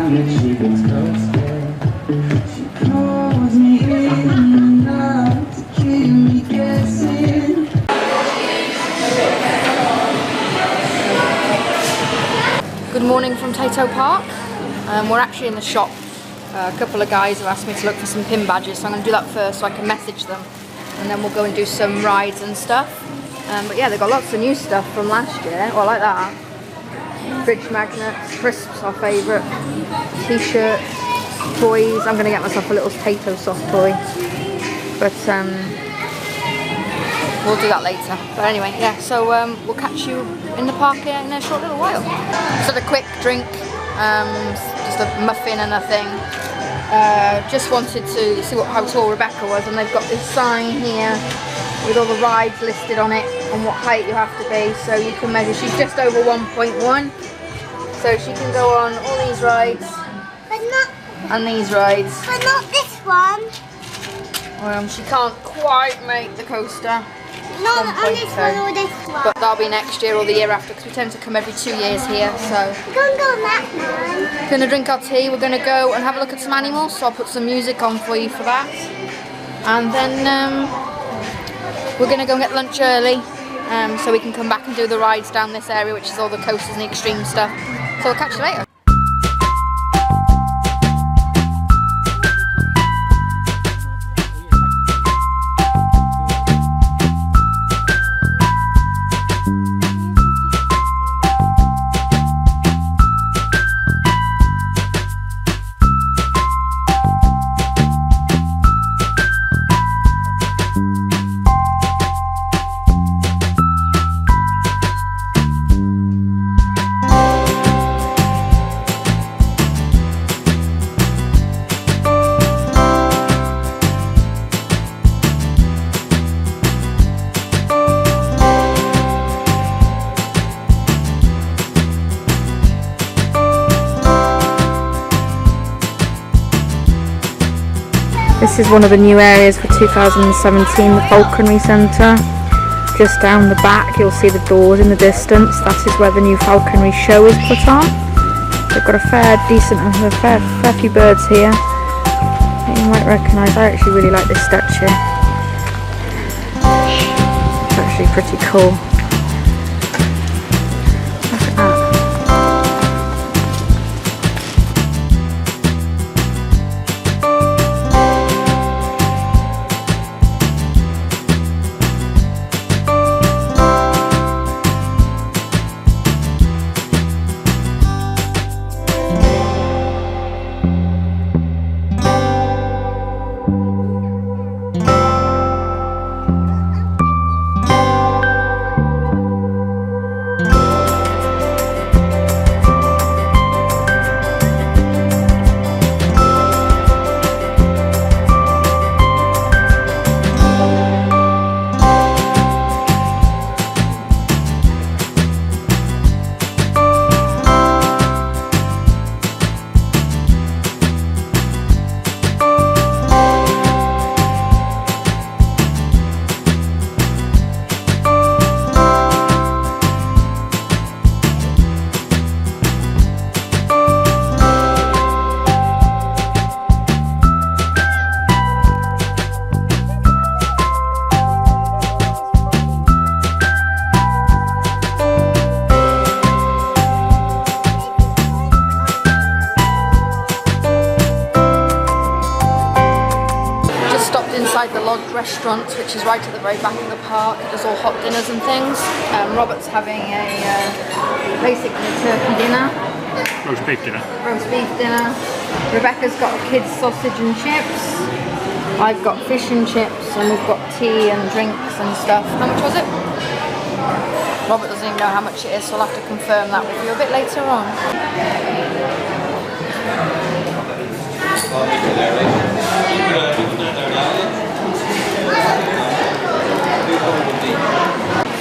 time that she gets ghosted. She calls me in the night to keep me guessing. Good morning from Tayto Park. We're actually in the shop. A couple of guys have asked me to look for some pin badges, so I'm going to do that first so I can message them. And then we'll go and do some rides and stuff. But yeah, they've got lots of new stuff from last year. Oh, I like that. Fridge magnets, crisps, our favourite. T-shirts, toys. I'm going to get myself a little Tayto soft toy. But we'll do that later. But anyway, yeah, so we'll catch you in the park in a short little while. So the quick drink, just a muffin and a thing. Just wanted to see how tall Rebecca was, and they've got this sign here with all the rides listed on it and what height you have to be, so you can measure. She's just over 1.1, so she can go on all these rides and these rides. But not this one. She can't quite make the coaster. Not on this one or this one. But that'll be next year or the year after, because we tend to come every 2 years here, so. We're going to go on that one. We're going to drink our tea, we're going to go and have a look at some animals, so I'll put some music on for you for that. And then we're going to go and get lunch early, so we can come back and do the rides down this area, which is all the coasters and the extreme stuff. So we'll catch you later. This is one of the new areas for 2017, the Falconry Centre. Just down the back you'll see the doors in the distance. That is where the new Falconry show is put on. They've got a fair few birds here that you might recognise. I actually really like this statue. It's actually pretty cool. Look at that. Inside the Lodge restaurant, which is right at the very back of the park. It does all hot dinners and things. Robert's having basically a turkey dinner. Roast beef dinner. Roast beef dinner. Rebecca's got a kid's sausage and chips. I've got fish and chips, and we've got tea and drinks and stuff. How much was it? Robert doesn't even know how much it is, so I'll have to confirm that with you a bit later on.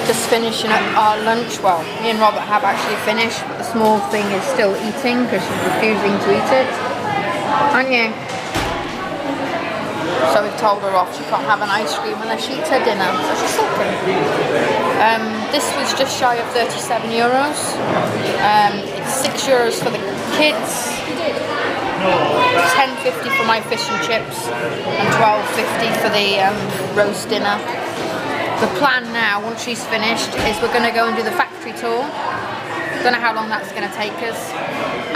Just finishing up our lunch. Well, me and Robert have actually finished, but the small thing is still eating because she's refusing to eat it. Aren't you? So we've told her off, she can't have an ice cream unless she eats her dinner, so she's sulking. This was just shy of €37. It's €6 for the kids, £10.50 for my fish and chips, and £12.50 for the roast dinner. The plan now, once she's finished, is we're going to go and do the factory tour. Don't know how long that's going to take us,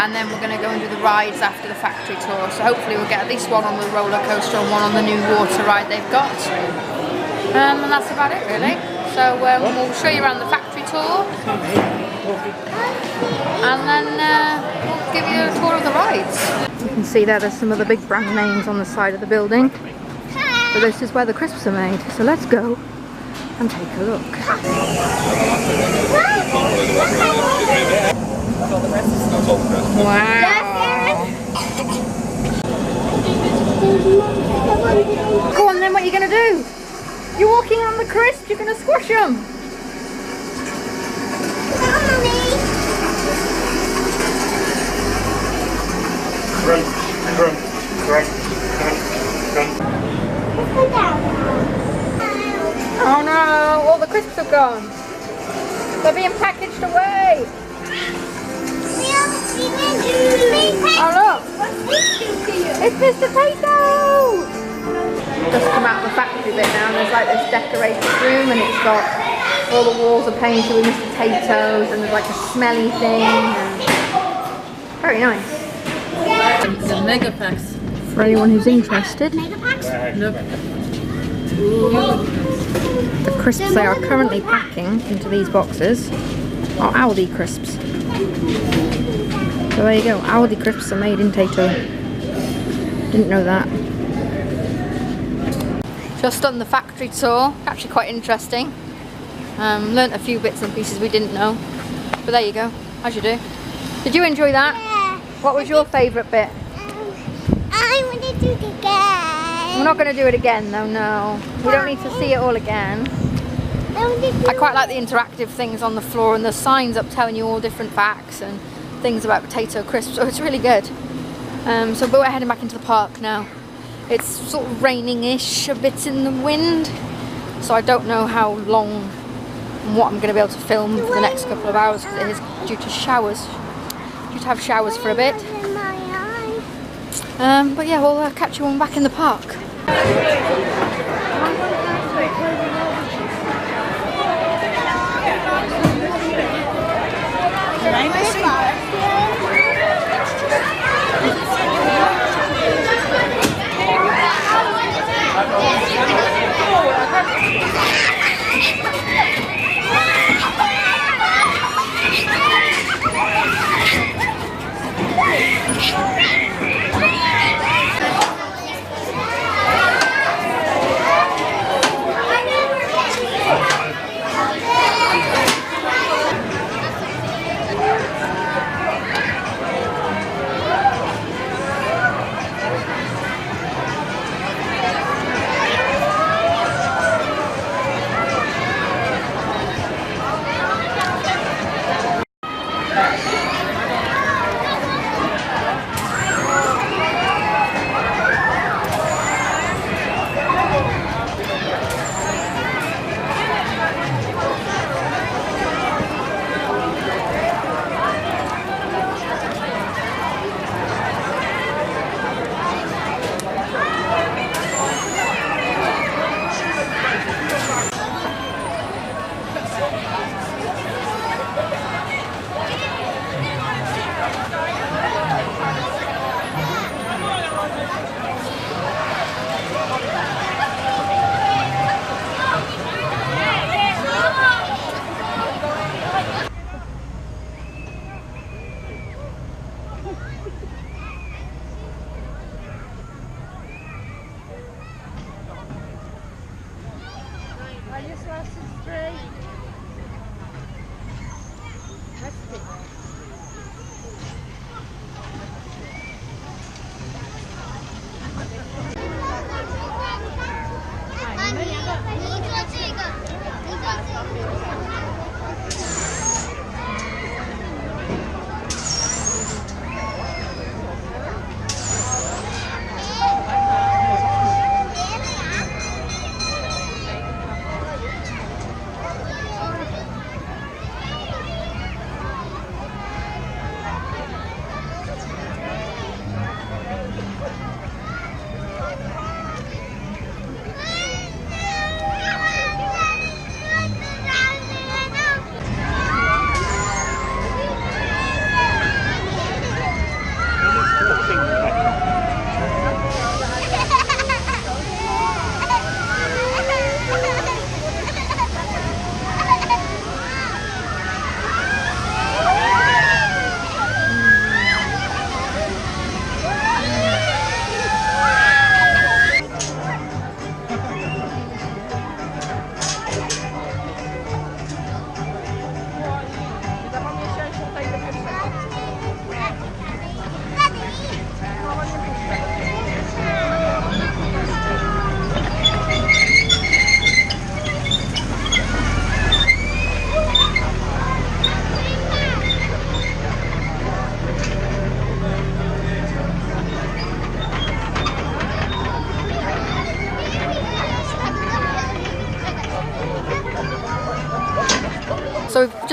and then we're going to go and do the rides after the factory tour. So hopefully we'll get at least one on the roller coaster and one on the new water ride they've got. And that's about it really. So we'll show you around the factory tour, and then we'll give you a tour of the rides. You can see there's some of the big brand names on the side of the building. So this is where the crisps are made. So let's go and take a look. Wow. Go on then, what are you going to do? You're walking on the crisp, you're going to squash them. Oh no, all the crisps have gone. They're being packaged away. Oh look, it's Mr. Tayto! Just come out of the factory bit now, and there's like this decorated room, and it's got all the walls are painted with Mr. Tayto's, and there's like a smelly thing. And very nice. The mega packs. For anyone who's interested. Look. The crisps they are currently packing into these boxes are Aldi crisps. So there you go, Aldi crisps are made in Tayto. Didn't know that. Just done the factory tour, actually quite interesting. Learnt a few bits and pieces we didn't know. But there you go, as you do. Did you enjoy that? Yeah. What was your favourite bit? I want to do it again. We're not going to do it again though, no. We don't need to see it all again. I quite like the interactive things on the floor, and the signs up telling you all different facts and things about potato crisps, so it's really good. So we're heading back into the park now. It's sort of raining-ish, a bit in the wind, so I don't know how long and what I'm going to be able to film for the next couple of hours, because it is due to showers. Due to have showers for a bit. But yeah, we'll catch you when we're back in the park.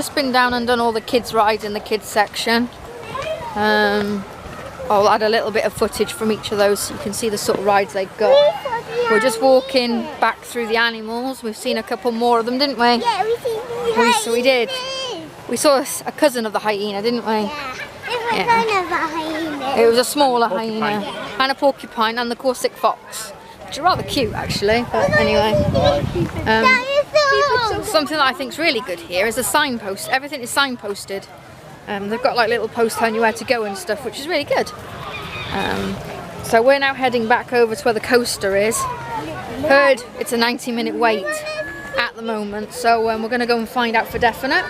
just been down and done all the kids' rides in the kids section. I'll add a little bit of footage from each of those so you can see the sort of rides they've got. We're just walking back through the animals. We've seen a couple more of them, didn't we? Yeah, We did. We saw a cousin of the hyena, didn't we? Yeah. It was a smaller hyena. And a porcupine and the Corsic fox, which are rather cute actually, but anyway. Something that I think is really good here is a signpost. Everything is signposted. They've got like little posts telling you where to go and stuff, which is really good. So we're now heading back over to where the coaster is. Heard it's a 90-minute wait at the moment, so we're going to go and find out for definite.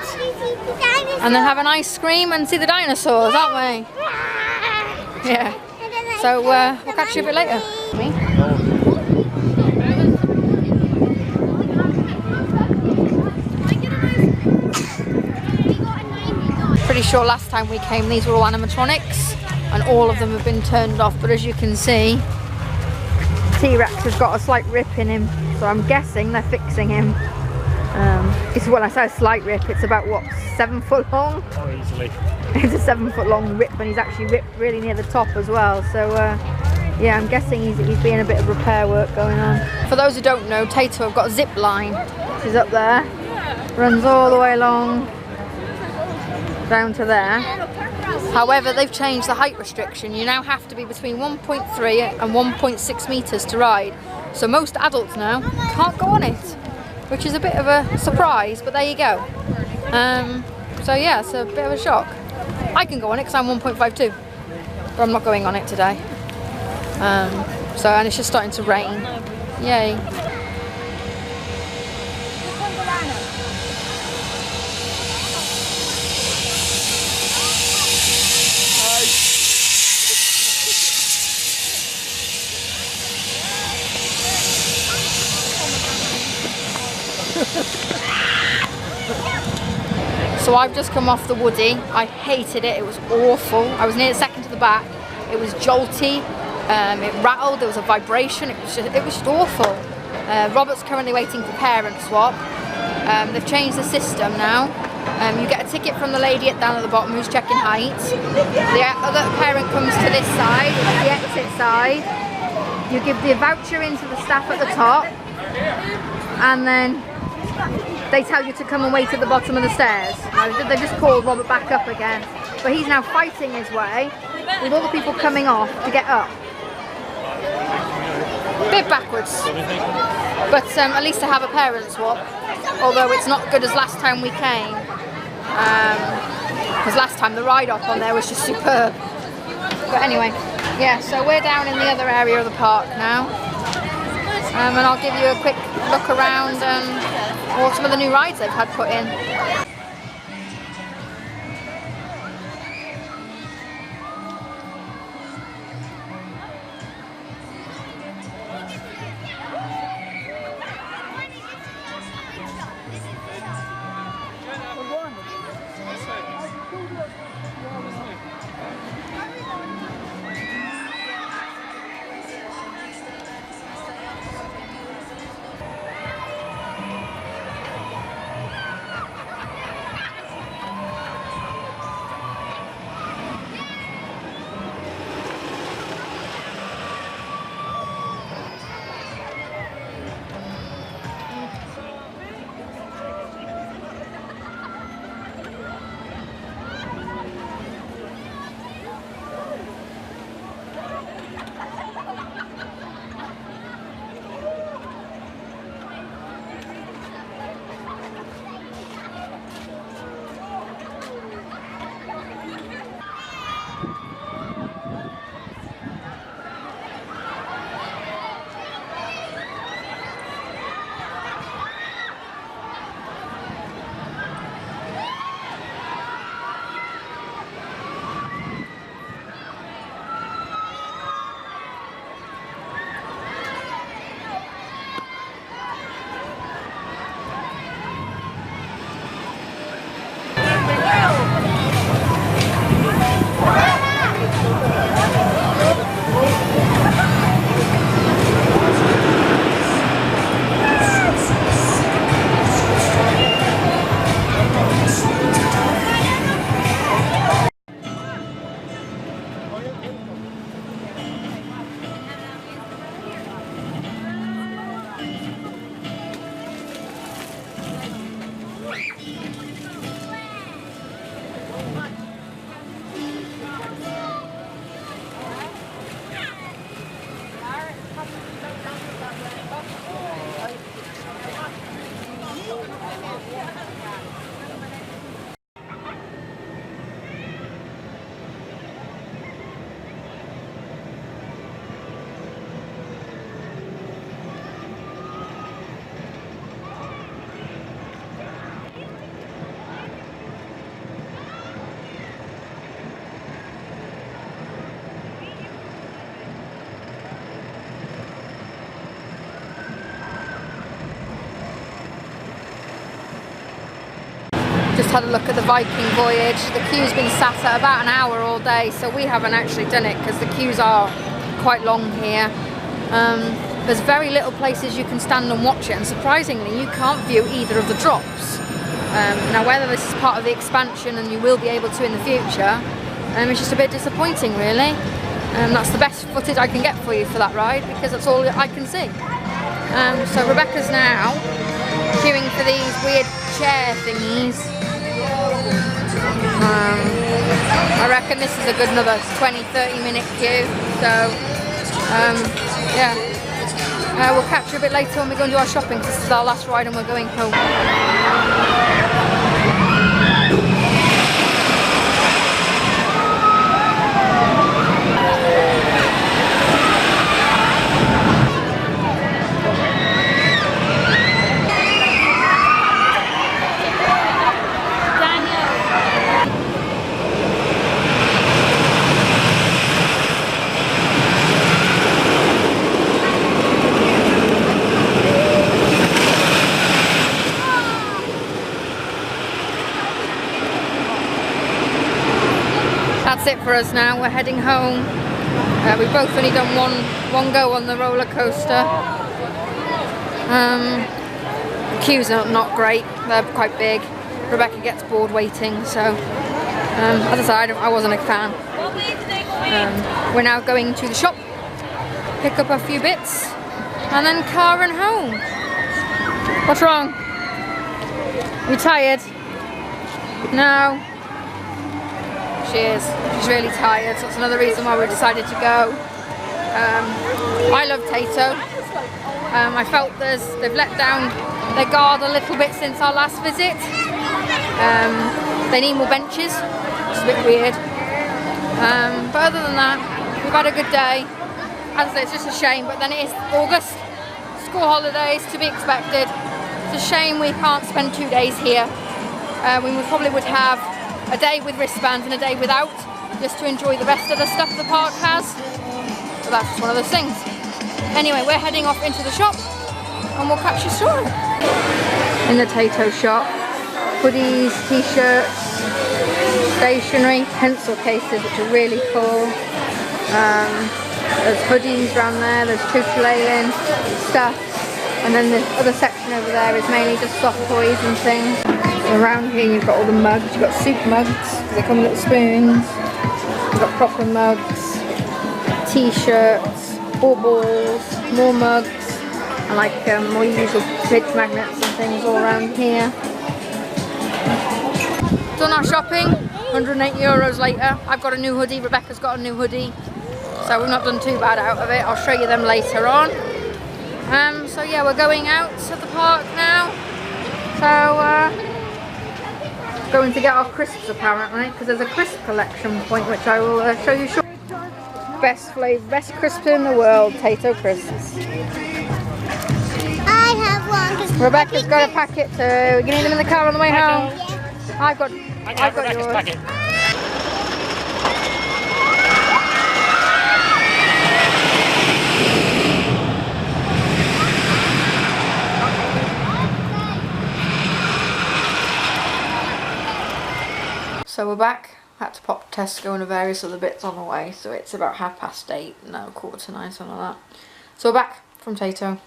And then have an ice cream and see the dinosaurs, aren't we? Yeah. So we'll catch you a bit later. Pretty sure last time we came these were all animatronics and all of them have been turned off, but as you can see, T-Rex has got a slight rip in him, so I'm guessing they're fixing him. It's, well, I say a slight rip, it's about what, 7 foot long? Oh, easily. It's a 7 foot long rip, and he's actually ripped really near the top as well, so yeah, I'm guessing he's being a bit of repair work going on. For those who don't know, Tayto have got a zip line, which is up there, runs all the way along down to there. However, they've changed the height restriction. You now have to be between 1.3 and 1.6 meters to ride. So most adults now can't go on it, which is a bit of a surprise, but there you go. So yeah, it's a bit of a shock. I can go on it because I'm 1.52, but I'm not going on it today. And it's just starting to rain. Yay. So I've just come off the Woody. I hated it, it was awful. I was near second to the back. It was jolty, it rattled, there was a vibration, it was just awful. Robert's currently waiting for parent swap. They've changed the system now. You get a ticket from the lady down at the bottom who's checking height. The other parent comes to this side, the exit side. You give the voucher into the staff at the top, and then they tell you to come and wait at the bottom of the stairs. They've just called Robert back up again, but he's now fighting his way with all the people coming off to get up. A bit backwards, but at least I have a parent swap, although it's not good as last time we came, because last time the ride up on there was just superb. But anyway, yeah, so we're down in the other area of the park now, and I'll give you a quick look around what some of the new rides they've had put in. had a look at the Viking voyage. The queue's been sat at about an hour all day, so we haven't actually done it because the queues are quite long here. There's very little places you can stand and watch it, and surprisingly you can't view either of the drops. Now whether this is part of the expansion and you will be able to in the future, it's just a bit disappointing really. That's the best footage I can get for you for that ride because that's all I can see. So Rebecca's now queuing for these weird chair thingies. I reckon this is a good another 20-30 minute queue, so yeah. We'll catch you a bit later when we go and do our shopping because this is our last ride and we're going home. That's it for us now. We're heading home. We've both only done one go on the roller coaster. The queues are not great. They're quite big. Rebecca gets bored waiting, so as I said, I wasn't a fan. We're now going to the shop, pick up a few bits, and then carring home. What's wrong? You tired? No. She is. She's really tired, so that's another reason why we decided to go. I love Tayto. I felt they've let down their guard a little bit since our last visit. They need more benches, which is a bit weird. But other than that, we've had a good day. As I say, it's just a shame, but then it is August, school holidays to be expected. It's a shame we can't spend 2 days here. We probably would have a day with wristbands and a day without, just to enjoy the rest of the stuff the park has. So that's just one of those things. Anyway, we're heading off into the shop and we'll catch you shortly. In the Tayto shop, hoodies, t-shirts, stationery, pencil cases which are really cool. There's hoodies around there, there's tutulaying stuff, and then the other section over there is mainly just soft toys and things. Around here you've got all the mugs. You've got soup mugs, they come with little spoons. You've got proper mugs, t-shirts, baubles, more mugs, and like more usual fridge magnets and things all around here. Done our shopping, 108 euros later. I've got a new hoodie, Rebecca's got a new hoodie, so we've not done too bad out of it. I'll show you them later on. So yeah, we're going out to the park now. So going to get our crisps apparently, because there's a crisp collection point which I will show you shortly. Best flavour, best crisps in the world, Tayto crisps. I have one. Rebecca's got a packet too. You need them in the car on the way home. Yeah. I've got Rebecca's yours. packet. So we're back. Had to pop Tesco and various other bits on the way, so it's about 8:30, no, 8:45, something like that. So we're back from Tayto.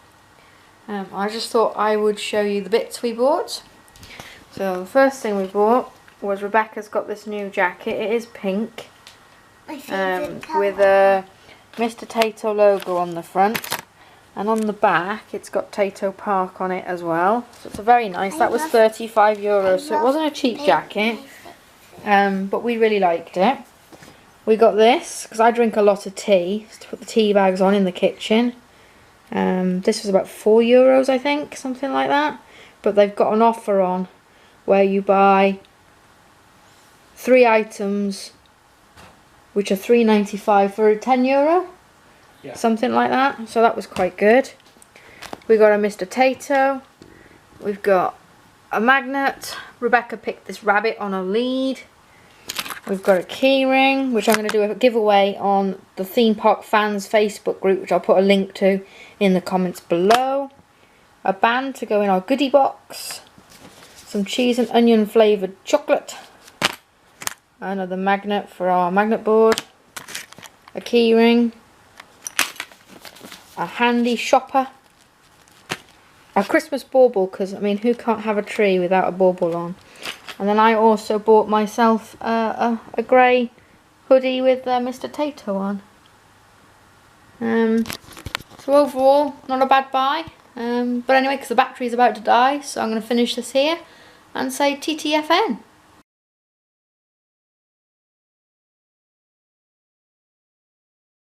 I just thought I would show you the bits we bought. So the first thing we bought was Rebecca's got this new jacket. It is pink, My favourite colour. with a Mr. Tayto logo on the front, and on the back it's got Tayto Park on it as well. So it's a very nice. That was 35 euros, so it wasn't a cheap jacket. But we really liked it. We got this because I drink a lot of tea, to put the tea bags on in the kitchen. This was about 4 euros, I think, something like that. But they've got an offer on where you buy 3 items which are €3.95 for €10, yeah, something like that. So that was quite good. We got a Mr. Tayto. We've got a magnet. Rebecca picked this rabbit on a lead. We've got a key ring, which I'm going to do a giveaway on the Theme Park Fans Facebook group, which I'll put a link to in the comments below. A band to go in our goodie box. some cheese and onion flavoured chocolate, another magnet for our magnet board, a key ring, a handy shopper, a Christmas bauble, because I mean who can't have a tree without a bauble on. And then I also bought myself a grey hoodie with Mr. Tayto on. So overall, not a bad buy. But anyway, because the battery's about to die, so I'm going to finish this here and say TTFN.